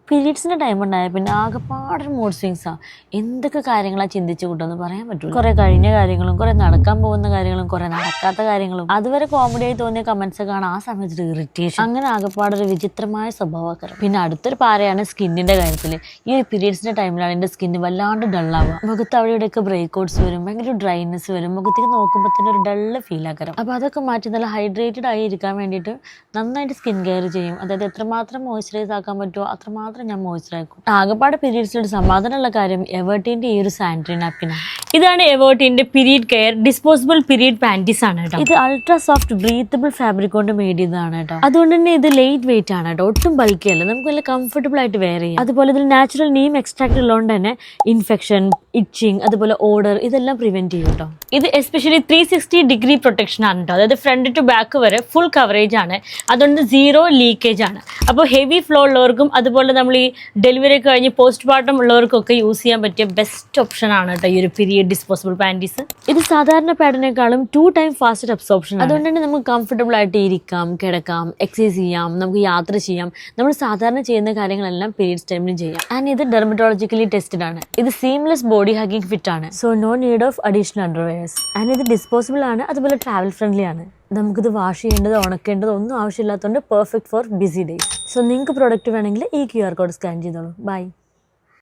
പീരീഡ്സിൻ്റെ time ഉണ്ടായ പിന്നെ ആകെപ്പാടെ മൂഡ് സ്വിങ്സാണ്. എന്തൊക്കെ കാര്യങ്ങളാണ് ചിന്തിച്ച് കൂട്ടുമെന്ന് പറയാൻ പറ്റില്ല. കുറേ കഴിഞ്ഞ കാര്യങ്ങളും കുറേ നടക്കാൻ പോകുന്ന കാര്യങ്ങളും കുറേ നടക്കാത്ത കാര്യങ്ങളും അതുവരെ കോമഡി ആയി തോന്നിയ കമൻസ് കാണാൻ ആ സമയത്ത് ഇറിറ്റേഷൻ. അങ്ങനെ ആകെപ്പാടൊരു വിചിത്രമായ സ്വഭാവക്കാരം. പിന്നെ അടുത്തൊരു പാരയാണ് സ്കിന്നിൻ്റെ കാര്യത്തിൽ. ഈ ഒരു പീരീഡ്സിൻ്റെ ടൈമിലാണ് എൻ്റെ സ്കിന്ന് വല്ലാണ്ട് ഡള്ളാവുക. മുഖത്ത് അവിടെയൊക്കെ ബ്രേക്ക് ഔട്ട്സ് വരും, ഭയങ്കര ഡ്രൈനെസ് വരും, മുഖത്തേക്ക് നോക്കുമ്പോൾ തന്നെ ഒരു ഡള്ള് ഫീൽ ആക്കാരം. അപ്പോൾ അതൊക്കെ മാറ്റി നല്ല ഹൈഡ്രേറ്റഡ് ആയി ഇരിക്കാൻ വേണ്ടിയിട്ട് നന്നായിട്ട് സ്കിൻ കെയർ ചെയ്യും. അതായത് എത്രമാത്രം മോയ്സ്ചറൈസ് ആക്കാൻ പറ്റുമോ അത്രമാത്രം ഞാൻ മോയ്സ്ചറാക്കും. ആകെപ്പാട് പീരീഡ്സിലൊരു സമാധാനമുള്ള കാര്യം എവേർട്ടിൻ്റെ ഈ ഒരു സാനിറ്ററി നാപ്കിനാണ്. ഇതാണ് എവേർട്ടിൻ്റെ period care disposable period panties ആണ് കേട്ടോ. ഇത് അൾട്രാ സോഫ്റ്റ് ബ്രീത്തബിൾ ഫാബ്രിക് കൊണ്ട് മെയ്ഡ് ചെയ്തതാണ് കേട്ടോ. അതുകൊണ്ട് തന്നെ ഇത് ലൈറ്റ് വെയിറ്റ് ആണ് കേട്ടോ, ഒട്ടും ബൾക്കി അല്ല, നമുക്ക് നല്ല കംഫർട്ടബിൾ ആയിട്ട് വെയർ ചെയ്യാം. അതുപോലെ ഇതിൽ നാച്ചുറൽ നീം എക്സ്ട്രാക്ട് ഉള്ളതുകൊണ്ട് തന്നെ ഇൻഫെക്ഷൻ, ഇച്ചിങ്, അതുപോലെ ഓർഡർ ഇതെല്ലാം പ്രിവെന്റ് ചെയ്യും കേട്ടോ. ഇത് എസ്പെഷ്യലി 360 ഡിഗ്രി പ്രൊട്ടക്ഷൻ ആണ് കേട്ടോ. അതായത് ഫ്രണ്ട് ടു ബാക്ക് വരെ ഫുൾ കവറേജ് ആണ്, അതുകൊണ്ട് സീറോ ലീക്കേജ് ആണ്. അപ്പോൾ ഹെവി ഫ്ലോ ഉള്ളവർക്കും അതുപോലെ നമ്മൾ ഈ ഡെലിവറി ഒക്കെ കഴിഞ്ഞ് പോസ്റ്റ് പാർട്ടം ഉള്ളവർക്കൊക്കെ യൂസ് ചെയ്യാൻ പറ്റിയ ബെസ്റ്റ് ഓപ്ഷൻ ആണ് കേട്ടോ ഈ ഒരു പീരിയഡ് ഡിസ്പോസിബിൾ പാൻറ്റീസ്. ഇത് സാധാരണ പാഡിനേക്കാളും 2 times ഫാസ്റ്റർ അബ്സോർപ്ഷൻ. അതുകൊണ്ട് തന്നെ നമുക്ക് കംഫർട്ടബിൾ ആയിട്ട് ഇരിക്കാം, കിടക്കാം, എക്സസൈസ് ചെയ്യാം, നമുക്ക് യാത്ര ചെയ്യാം, നമ്മൾ സാധാരണ ചെയ്യുന്ന കാര്യങ്ങളെല്ലാം പീരീഡ്സ് ടൈമിലും ചെയ്യാം. ആൻഡ് ഇത് ഡെർമറ്റോളജിക്കലി ടെസ്റ്റഡ് ആണ്. ഇത് സീംലെസ് ബോഡി ഹഗിങ് ഫിറ്റ് ആണ്, so no need of additional underwears. And ഇത് ഡിസ്പോസിബിൾ ആണ്, അതുപോലെ ട്രാവൽ ഫ്രണ്ട്ലി ആണ്. നമുക്കിത് വാഷ് ചെയ്യേണ്ടത് ഉണക്കേണ്ടത് ഒന്നും ആവശ്യമില്ലാത്തതുകൊണ്ട് perfect for busy days. So നിങ്ങൾക്ക് പ്രോഡക്റ്റ് വേണമെങ്കിൽ ഈ QR കോഡ് സ്കാൻ ചെയ്തോളൂ. ബൈ.